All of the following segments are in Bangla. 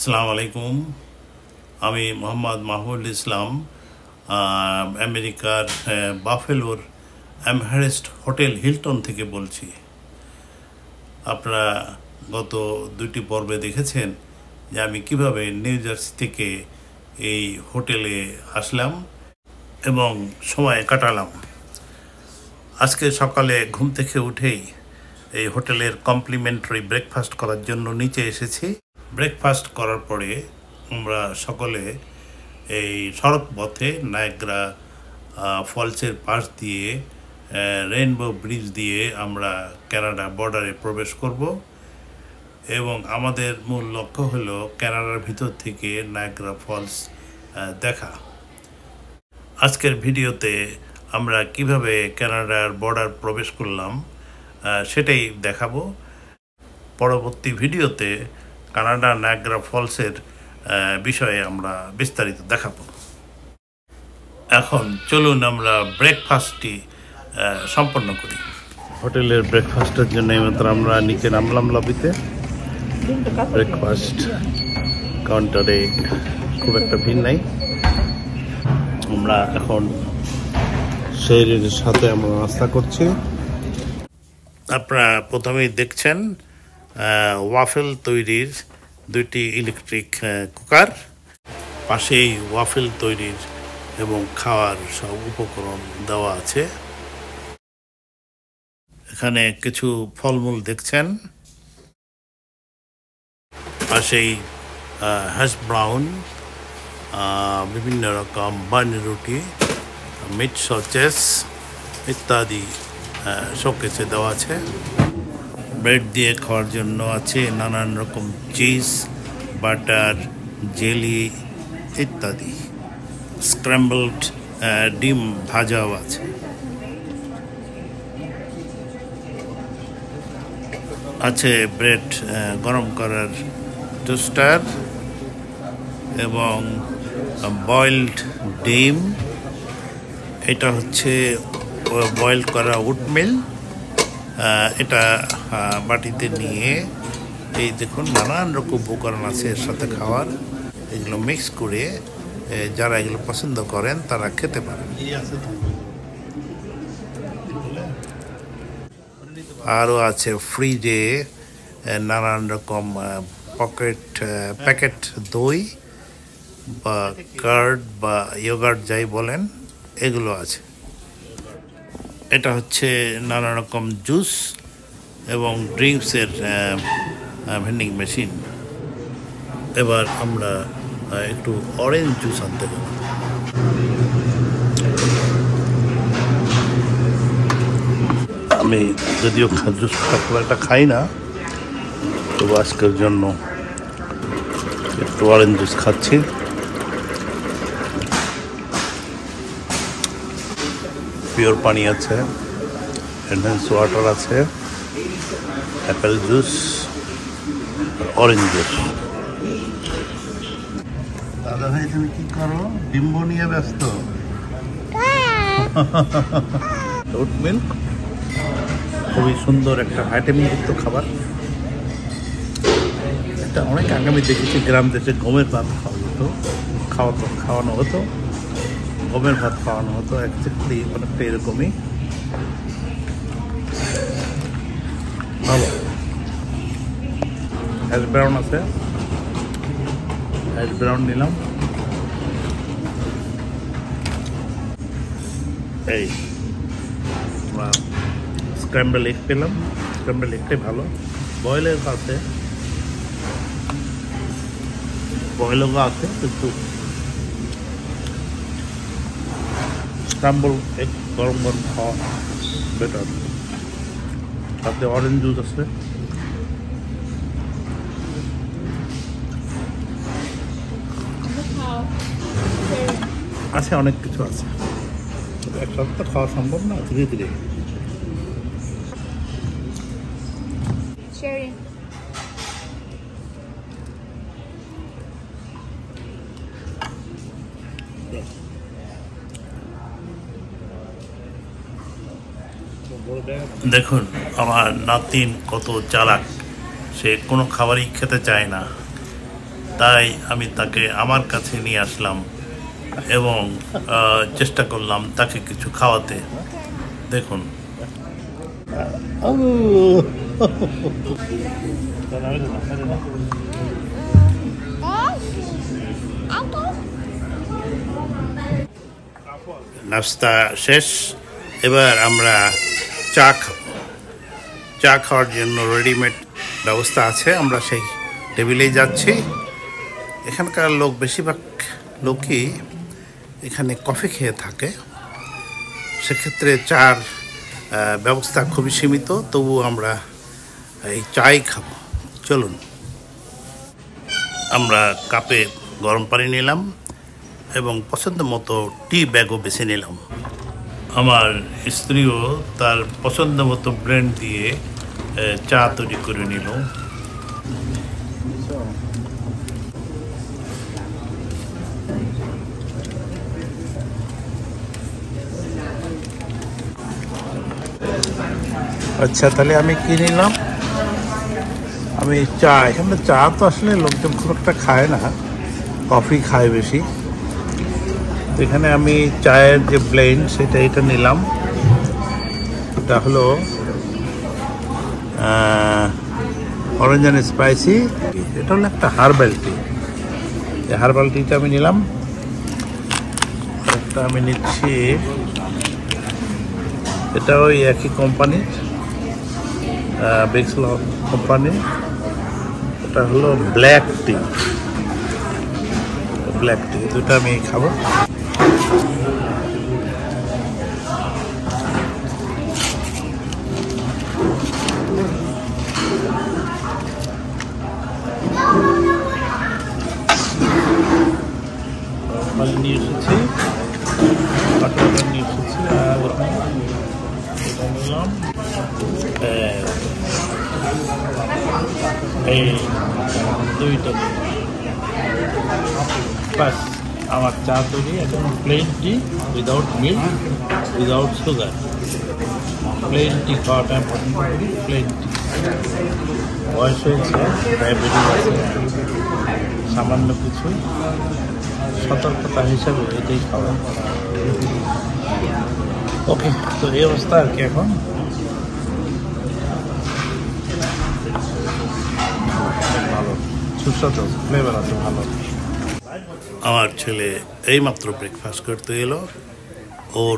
আসসালামু আলাইকুম। আমি মোহাম্মদ মাহবুবুল ইসলাম আমেরিকার বাফেলোর এমহারেস্ট হোটেল হিলটন থেকে বলছি। আপনারা গত দুটি পর্বে দেখেছেন যে আমি কিভাবে নিউ জার্সি থেকে এই হোটেলে আসলাম এবং সময় কাটালাম। আজকে সকালে ঘুম থেকে উঠেই এই হোটেলের কমপ্লিমেন্টারি ব্রেকফাস্ট করার জন্য নিচে এসেছি। ব্রেকফাস্ট করার পরে আমরা সকলে এই সড়ক পথে নায়াগ্রা ফলসের পাশ দিয়ে রেইনবো ব্রিজ দিয়ে আমরা কানাডা বর্ডারে প্রবেশ করব এবং আমাদের মূল লক্ষ্য হলো কানাডার ভিতর থেকে নায়াগ্রা ফলস দেখা। আজকের ভিডিওতে আমরা কিভাবে কানাডার বর্ডার প্রবেশ করলাম সেটাই দেখাবো। পরবর্তী ভিডিওতে কানাডা নায়াগ্রা ফলসের বিষয়ে আমরা বিস্তারিত দেখাবো। এখন চলুন আমরা ব্রেকফাস্টটি সম্পন্ন করি। হোটেলের ব্রেকফাস্টের জন্য মাত্র আমরা নিচে নামলাম লবিতে। ব্রেকফাস্ট কাউন্টারে খুব একটা ভিড় নাই। আমরা এখন শরীরের সাথে আমরা নাস্তা করছি। আপনারা প্রথমেই দেখছেন ওয়াফেল তৈরির দুইটি ইলেকট্রিক কুকার, পাশেই ওয়াফেল তৈরির এবং খাওয়ার সব উপকরণ দেওয়া আছে। এখানে কিছু ফলমূল দেখছেন, পাশেই হ্যাশ ব্রাউন, বিভিন্ন রকম বান রুটি, মিট সসেস ইত্যাদি শোকেসে দেওয়া আছে। ব্রেড দিয়ে খাওয়ার জন্য আছে নানান রকম চিজ, বাটার, জেলি ইত্যাদি। স্ক্র্যাম্বলড ডিম ভাজাও আছে। আছে ব্রেড গরম করার টোস্টার এবং বয়েলড ডিম। এটা হচ্ছে বয়েল করা উটমিল। এটা বাটিতে নিয়ে এই দেখুন নানান রকম উপকরণ আছে এর সাথে খাওয়ার। এগুলো মিক্স করে যারা এগুলো পছন্দ করেন তারা খেতে পারেন। আরও আছে ফ্রিজে নানান রকম প্যাকেট দই বা কার্ড বা ইয়োগার্ট যাই বলেন এগুলো আছে। এটা হচ্ছে নানা রকম জুস এবং ড্রিঙ্কসের ভেন্ডিং মেশিন। এবার আমরা একটু অরেঞ্জ জুস আনতে পারি। আমি যদিও জুস খুব একটা খাই না, তবু আজকের জন্য একটু অরেঞ্জ জুস খাচ্ছি। পিওর পানি আছে, এনহ্যান্স ওয়াটার আছে, অ্যাপেল জুস, অরেঞ্জ জুস। দাদা ভাই তুমি কি করো? ডিম্বো নিয়ে ব্যস্ত। ওট মিল্ক খুবই সুন্দর একটা ভিটামিনযুক্ত খাবার। এটা অনেক আগে আমি দেখেছি গ্রাম দেশে গমের ভাত খাওয়ানো হতো, গমের ভাত খাওয়ানো হতো। অ্যাকচুয়ালি অনেকটা এরকমই ভালো। হ্যাশ ব্রাউন আছে, হ্যাশ ব্রাউন নিলাম। এই আমরা স্ক্র্যাম্বল এগ পেলাম, স্ক্র্যাম্বল এগটাই ভালো। বয়েল এগ আছে, বয়েল এগও আছে, কিন্তু স্ক্র্যাম্বল এগ গরম গরম খাওয়া বেটার। তাতে অরেঞ্জ জুস আছে, আছে অনেক কিছু আছে। একসাথে তো খাওয়া সম্ভব না, ধীরে ধীরে। দেখুন আমার নাতিন কত চালাক, সে কোনো খাবারই খেতে চায় না, তাই আমি তাকে আমার কাছে নিয়ে আসলাম এবং চেষ্টা করলাম তাকে কিছু খাওয়াতে। দেখুন নাস্তা শেষ, এবার আমরা চা খাওয়ার জন্য রেডিমেড ব্যবস্থা আছে, আমরা সেই টেবিলেই যাচ্ছি। এখানকার লোক বেশিরভাগ লোকই এখানে কফি খেয়ে থাকে, সেক্ষেত্রে চার ব্যবস্থা খুবই সীমিত, তবু আমরা এই চাই খাবো। চলুন, আমরা কাপে গরম পানি নিলাম এবং পছন্দ মতো টি ব্যাগও বেছে নিলাম। আমার স্ত্রীও তার পছন্দ মতো ব্লেন্ড দিয়ে চা তৈরি করে নিল। আচ্ছা, তাহলে আমি কি নিলাম? আমি চা, এখানে চা তো আসলে লোকজন খুব একটা খায় না, কফি খায় বেশি। এখানে আমি চায়ের যে ব্লেন্ড এটা নিলাম। এটা হলো অরেঞ্জ অ্যান্ড স্পাইসি। এটা হলো একটা হার্বাল টি, এই হার্বাল টিটা আমি নিলাম। একটা আমি নিচ্ছি, এটা ওই একই কোম্পানির, বেক্সল কোম্পানি। এটা হলো ব্ল্যাক টি, দুটো আমি খাবো। নিয়ে এসেছি, নিয়ে এসেছি, আর নিলাম এই দুইটা। বাস আমার চা তৈরি। এখন plain tea without milk, without sugar, plain tea খাওয়াটা আমি পছন্দ করি। প্লেন টি, বয়স হয়েছে, ডায়াবেটিস আছে, সামান্য কিছু সতর্কতা হিসাবে এটাই খাওয়া। ওকে, তো এই অবস্থা আর কি। এখন ভালো, সুস্বাদু, ফ্লেভার আছে ভালো। আমার ছেলে এইমাত্র ব্রেকফাস্ট করতে এলো, ওর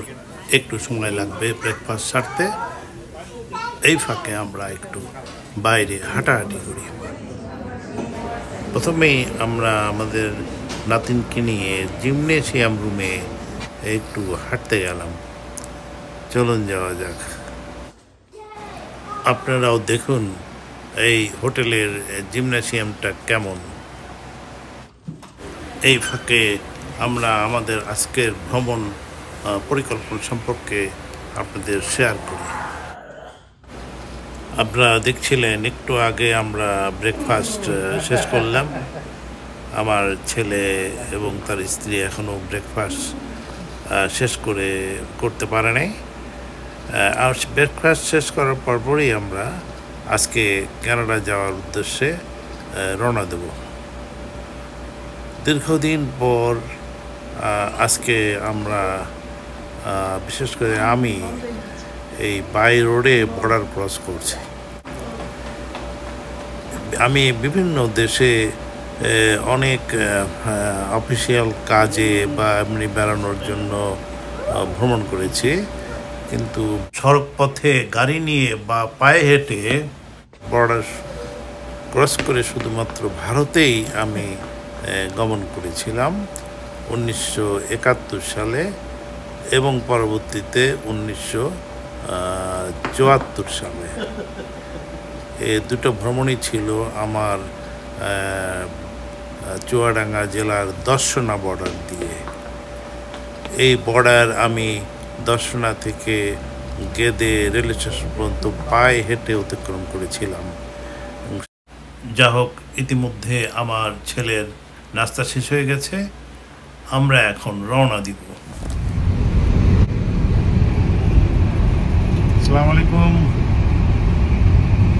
একটু সময় লাগবে ব্রেকফাস্ট সারতে। এই ফাঁকে আমরা একটু বাইরে হাঁটাহাঁটি করি। প্রথমেই আমরা আমাদের নাতিনকে নিয়ে জিমনেশিয়াম রুমে একটু হাঁটতে গেলাম। চলুন যাওয়া যাক। আপনারাও দেখুন এই হোটেলের জিমনেশিয়ামটা কেমন। এই ফাঁকে আমরা আমাদের আজকের ভ্রমণ পরিকল্পনা সম্পর্কে আপনাদের শেয়ার করি। আপনারা দেখছিলেন একটু আগে আমরা ব্রেকফাস্ট শেষ করলাম। আমার ছেলে এবং তার স্ত্রী এখনও ব্রেকফাস্ট শেষ করতে পারে নাই। আর ব্রেকফাস্ট শেষ করার পরপরই আমরা আজকে কানাডা যাওয়ার উদ্দেশ্যে রওনা দেব। দীর্ঘদিন পর আজকে আমরা বিশেষ করে আমি এই বাই রোডে বর্ডার ক্রস করছি। আমি বিভিন্ন দেশে অনেক অফিসিয়াল কাজে বা এমনি বেড়ানোর জন্য ভ্রমণ করেছি, কিন্তু সড়ক পথে গাড়ি নিয়ে বা পায়ে হেঁটে বর্ডার ক্রস করে শুধুমাত্র ভারতেই আমি গমন করেছিলাম 1971 সালে এবং পরবর্তীতে 1974 সালে। এই দুটো ভ্রমণই ছিল আমার চুয়াডাঙ্গা জেলার দর্শনা বর্ডার দিয়ে। এই বর্ডার আমি দর্শনা থেকে গেদে রেল স্টেশন পর্যন্ত পায়ে হেঁটে অতিক্রম করেছিলাম। যা হোক, ইতিমধ্যে আমার ছেলের নাস্তা শেষ হয়ে গেছে, আমরা এখন রওনা দিব। আসসালামু আলাইকুম,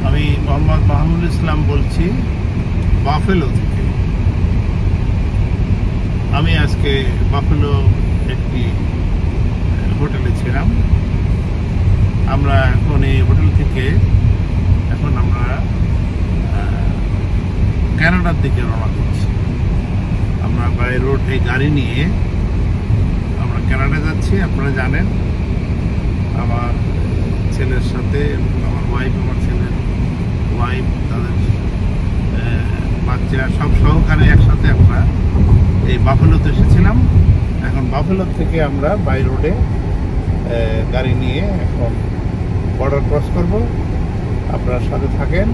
আমি মোহাম্মদ মাহমুদুল ইসলাম বলছি বাফেলো থেকে। আমি আজকে বাফেলো একটি হোটেলে ছিলাম। আমরা এখন এই হোটেল থেকে আমরা কানাডার দিকে রওনা দিচ্ছি। আমরা বাই রোড এই গাড়ি নিয়ে আমরা কানাডা যাচ্ছি। আপনারা জানেন আমার ছেলের সাথে আমার ওয়াইফ, আমার ছেলের ওয়াইফ, তাদের বাচ্চা সব সহকারে একসাথে আমরা এই বাফেলোতে এসেছিলাম। এখন বাফেলো থেকে আমরা বাই রোডে গাড়ি নিয়ে এখন বর্ডার ক্রস করব। আপনারা সাথে থাকেন,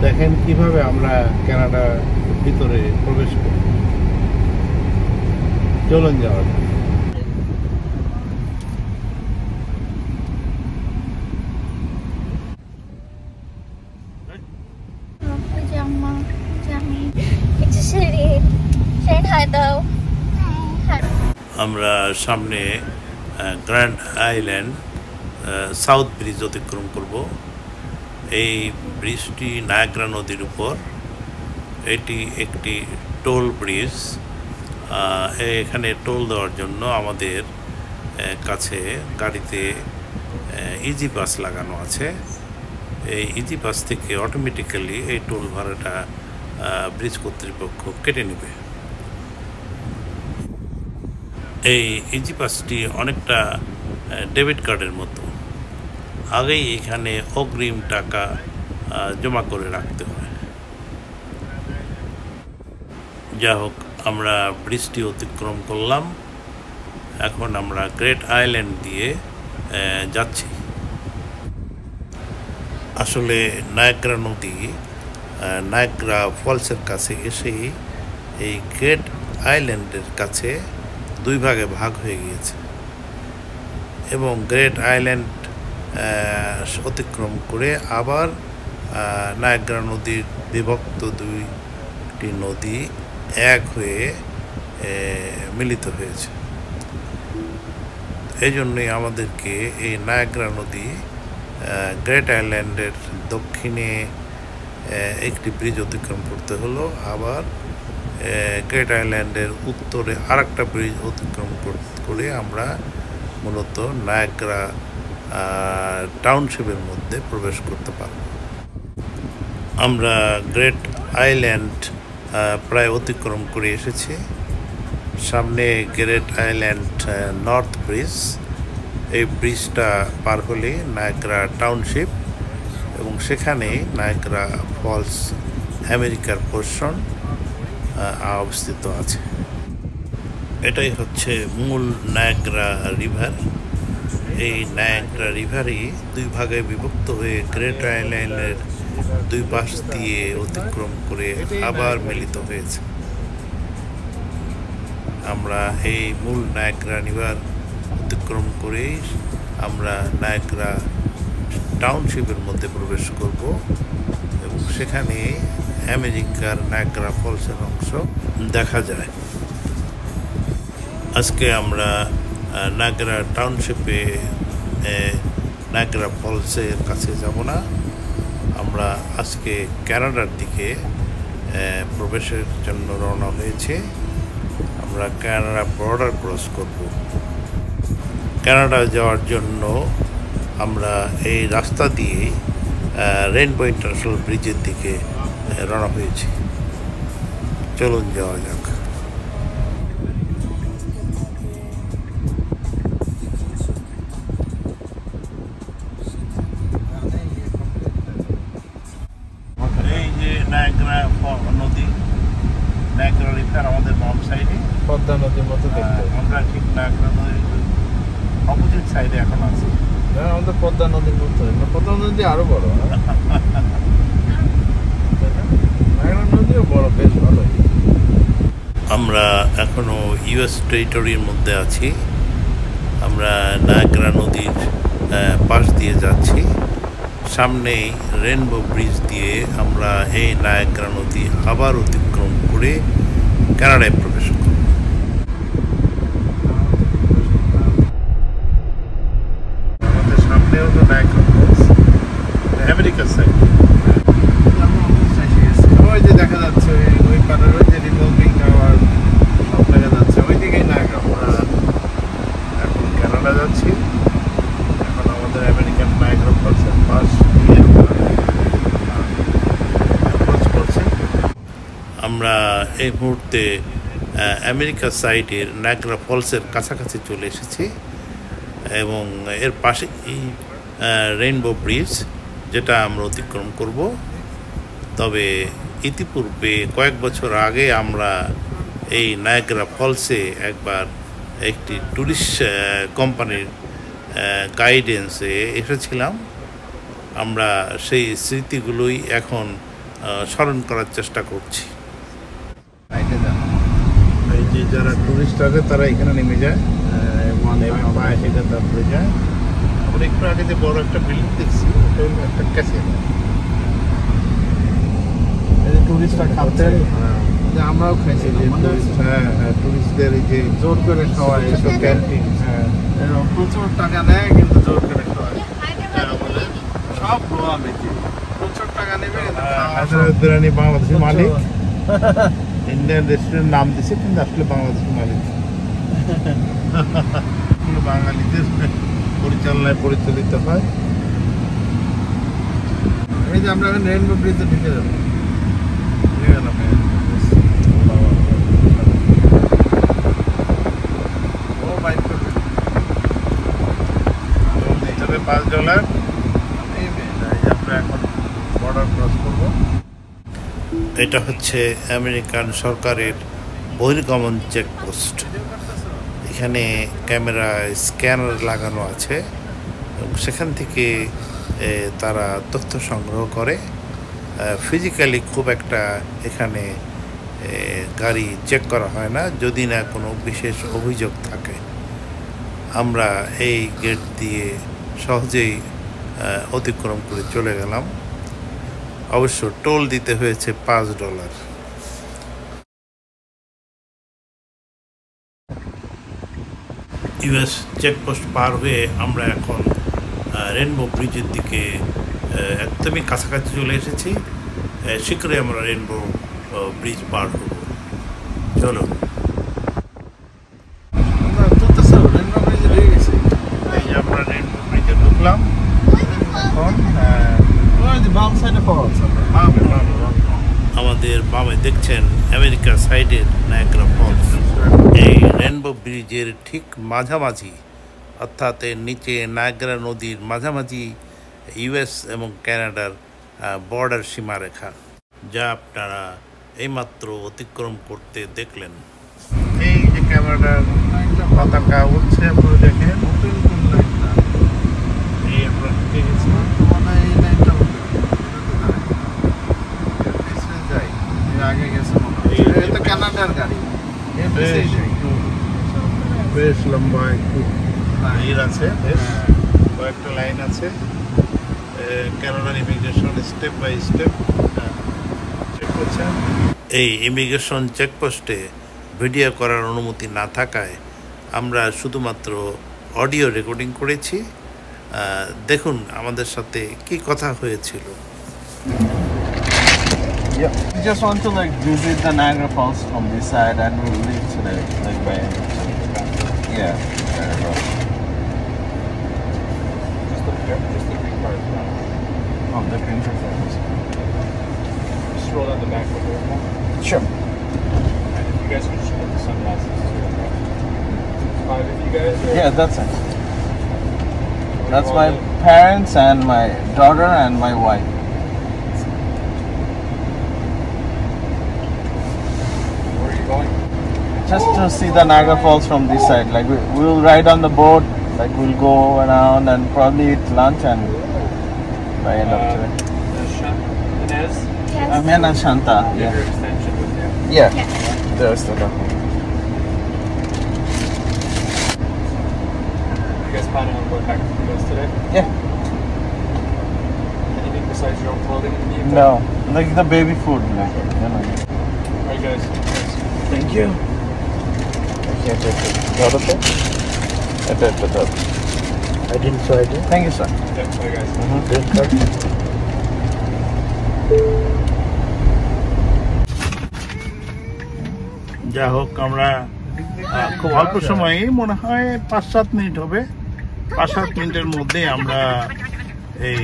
দেখেন কিভাবে আমরা কানাডার ভিতরে প্রবেশ করি। চলুন যাওয়া যাক। আমরা সামনে গ্র্যান্ড আইল্যান্ড সাউথ ব্রিজ অতিক্রম করব। এই ব্রিজটি নায়াগ্রা নদীর উপর। এটি একটি টোল ব্রিজ। এখানে টোল দেওয়ার জন্য আমাদের কাছে গাড়িতে ইজি পাস লাগানো আছে। এই ইজি পাস থেকে অটোমেটিক্যালি এই টোল ভাড়াটা ব্রিজ কর্তৃপক্ষ কেটে নেবে। এই ইজি পাসটি অনেকটা ডেবিট কার্ডের মতো। আগেই এখানে অগ্রিম টাকা জমা করে রাখতে হয়। যা হোক, আমরা ব্রিজটি অতিক্রম করলাম। এখন আমরা গ্রেট আইল্যান্ড দিয়ে যাচ্ছি। আসলে নায়াগ্রা নদী নায়াগ্রা ফলসের কাছে এসেই এই গ্রেট আইল্যান্ডের কাছে দুই ভাগে ভাগ হয়ে গিয়েছে এবং গ্রেট আইল্যান্ড অতিক্রম করে আবার নায়াগ্রা নদীর বিভক্ত দুইটি নদী এক হয়ে মিলিত হয়েছে। এই জন্যই আমাদেরকে এই নায়াগ্রা নদী গ্রেট আইল্যান্ডের দক্ষিণে একটি ব্রিজ অতিক্রম করতে হলো, আবার গ্রেট আইল্যান্ডের উত্তরে আরেকটা ব্রিজ অতিক্রম করে আমরা মূলত নায়াগ্রা টাউনশিপের মধ্যে প্রবেশ করতে পারব। আমরা গ্রেট আইল্যান্ড প্রায় অতিক্রম করে এসেছি। সামনে গ্রেট আইল্যান্ড নর্থ ব্রিজ। এই ব্রিজটা পার হলে নায়াগ্রা টাউনশিপ এবং সেখানে নায়াগ্রা ফলস আমেরিকার পোর্শন অবস্থিত আছে। এটাই হচ্ছে মূল নায়াগ্রা রিভার। এই নায়াগ্রা রিভারই দুই ভাগে বিভক্ত হয়ে গ্রেট আইল্যান্ডের দুই পাশ দিয়ে অতিক্রম করে আবার মিলিত হয়েছে। আমরা এই মূল নায়াগ্রা রিভার অতিক্রম করেই আমরা নায়াগ্রা টাউনশিপের মধ্যে প্রবেশ করব এবং সেখানে আমেরিকার নায়াগ্রা ফলসের অংশ দেখা যায়। আজকে আমরা নায়াগ্রা টাউনশিপে নায়াগ্রা ফলসের কাছে যাব না, আমরা আজকে কানাডার দিকে প্রবেশের জন্য রওনা হয়েছে। আমরা কানাডা বর্ডার ক্রস করব। কানাডা যাওয়ার জন্য আমরা এই রাস্তা দিয়ে রেইনবো ইন্টারন্যাশনাল ব্রিজের দিকে রওনা হয়েছি। চলুন যাওয়া যাক। এই যে নায়াগ্রা নদী, নায়াগ্রা রিভার আমাদের বাম সাইডে, পদ্মা নদীর মতো দেখতে। আমরা ঠিক নায়াগ্রা নদীর অপোজিট সাইডে এখন আছি। আমাদের পদ্মা নদীর মতো, পদ্মা নদী আরো বড়, নায়াগ্রা নদীও বড়, বেশ ভালো। আমরা এখনো ইউএস টেরিটরির মধ্যে আছি। আমরা নায়াগ্রা নদীর পাশ দিয়ে যাচ্ছি। সামনেই রেইনবো ব্রিজ দিয়ে আমরা এই নায়াগ্রা নদী আবার অতিক্রম করে কানাডায় প্রবেশ করব। আমাদের সামনেও তো নায়াগ্রা ফলস, আমেরিকার সাইড। ওই যে দেখা যাচ্ছে ওই পারের ওই যে রিভলভিং টাওয়ার সব দেখা যাচ্ছে, ওই দিকেই নায়াগ্রা ফলস। এখন কানাডা যাচ্ছি। এখন আমাদের আমেরিকান নায়াগ্রা ফলসের পাশ করছে। আমরা এই মুহূর্তে আমেরিকা সাইডের নায়াগ্রা ফলসের কাছাকাছি চলে এসেছি এবং এর পাশে এই রেইনবো ব্রিজ, যেটা আমরা অতিক্রম করব। তবে ইতিপূর্বে কয়েক বছর আগে আমরা এই নায়াগ্রা ফলসে একবার একটি ট্যুরিস্ট কোম্পানির গাইডেন্সে এসেছিলাম। আমরা সেই স্মৃতিগুলোই এখন স্মরণ করার চেষ্টা করছি। এই যে যারা ট্যুরিস্ট আছে তারা এখানে নেমে যায়, পায়ে হেঁটে তারপরে যায়। আমরা একটু আগে যে বড় একটা বিল্ডিং দেখছি, ওটা হলো একটা ক্যাসিনো। টুরিস্টরা খাচ্ছে, আমরাও খাইছি। টুরিস্টদের এই যে জোর করে খাওয়ায় এসব ক্যান্টিন, প্রচুর টাকা নেয় কিন্তু জোর করে খাওয়ায়। সব লোয়া মেয়েছে, প্রচুর টাকা নেবে। হায়দ্রাবাদ বিরিয়ানি বাংলাদেশি মালিক, ইন্ডিয়ান রেস্টুরেন্ট নাম দিছে কিন্তু আসলে বাংলাদেশি মালিক। বাঙালিদের পরিচালনায় পরিচালিত হয়। এই যে আমরা এখন রেইনবো ব্রিজে ঢুকে যাবো। $5 আমরা এখন বর্ডার ক্রস করব। এটা হচ্ছে আমেরিকান সরকারের বহির্গমন চেকপোস্ট। এখানে ক্যামেরা স্ক্যানার লাগানো আছে এবং সেখান থেকে তারা তথ্য সংগ্রহ করে। ফিজিক্যালি খুব একটা এখানে গাড়ি চেক করা হয় না, যদি না কোনো বিশেষ অভিযোগ থাকে। আমরা এই গেট দিয়ে সহজেই অতিক্রম করে চলে গেলাম। অবশ্য টোল দিতে হয়েছে $5। ইউএস চেকপোস্ট পার হয়ে আমরা এখন রেইনবো ব্রিজের দিকে একদমই কাছাকাছি চলে এসেছি। শীঘ্রই আমরা রেইনবো ব্রিজ পার হব। চলো। এই যে আমরা রেইনবো ব্রিজে ঢুকলাম। এখন আমাদের বামে দেখছেন আমেরিকার সাইডের নায়াগ্রা ফলস। এই রেইনবো ব্রিজের ঠিক মাঝামাঝি, অর্থাৎ এর নিচে নায়াগ্রা নদীর মাঝামাঝি ইউএস এবং কানাডার বর্ডার সীমারেখা, যা আপনারা এইমাত্র অতিক্রম করতে দেখলেন। এই যে ক্যানাডার পতাকা উঠছে, আপনারা দেখেন। এই আমরা ঢুকে গেছি। কানাডার গাড়ি বেশ লম্বা একটু লাইন আছে, বেশ কয়েকটা লাইন আছে। কানাডার immigration step by step check করছে। এই ইমিগ্রেশন চেকপোস্টে ভিডিও করার অনুমতি না থাকায় আমরা শুধুমাত্র অডিও রেকর্ডিং করেছি দেখুন আমাদের সাথে কি কথা হয়েছিল। Yeah. We just want to like visit the Niagara Falls from this side and we'll leave today. Like by yeah. There we go. Just the green card. Oh, the green card. Just roll down the back window. Sure. And if you guys could just put the sunglasses too. Five of you guys? Or Yeah, that's it. That's my parents and my daughter and my wife. Where are you going? Just to see the Niagara Falls from this side. Like we'll ride on the boat. Like we'll go around and probably eat lunch and by end of today. Inez? Amen and Shanta. You have your extension with you. Yeah. There's the document. You guys planning on going back to the US today? Yeah. Anything besides your own clothing in the meantime? No, like the baby food. Like, you know. Alright guys. Thank you. I can't take it. Got it? I didn't try it. Thank you, sir. Yeah, bye guys. যা হোক আমরা খুব অল্প সময়ে মনে হয় 5-7 মিনিট হবে, 5-7 মিনিটের মধ্যে আমরা এই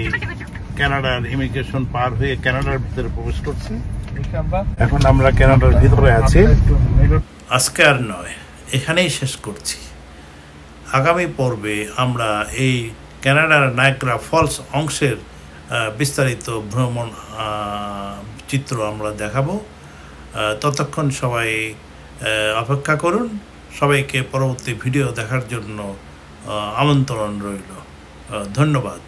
কানাডার ইমিগ্রেশন পার হয়ে কানাডার ভিতরে প্রবেশ করছি। এখন আমরা কানাডার ভিতরে আছি। আজকে আর নয়, এখানেই শেষ করছি। আগামী পর্বে আমরা এই কানাডার নায়াগ্রা ফলস অংশের বিস্তারিত ভ্রমণ চিত্র আমরা দেখাবো। ততক্ষণ সবাই অপেক্ষা করুন। সবাইকে পরবর্তী ভিডিও দেখার জন্য আমন্ত্রণ রইল। ধন্যবাদ।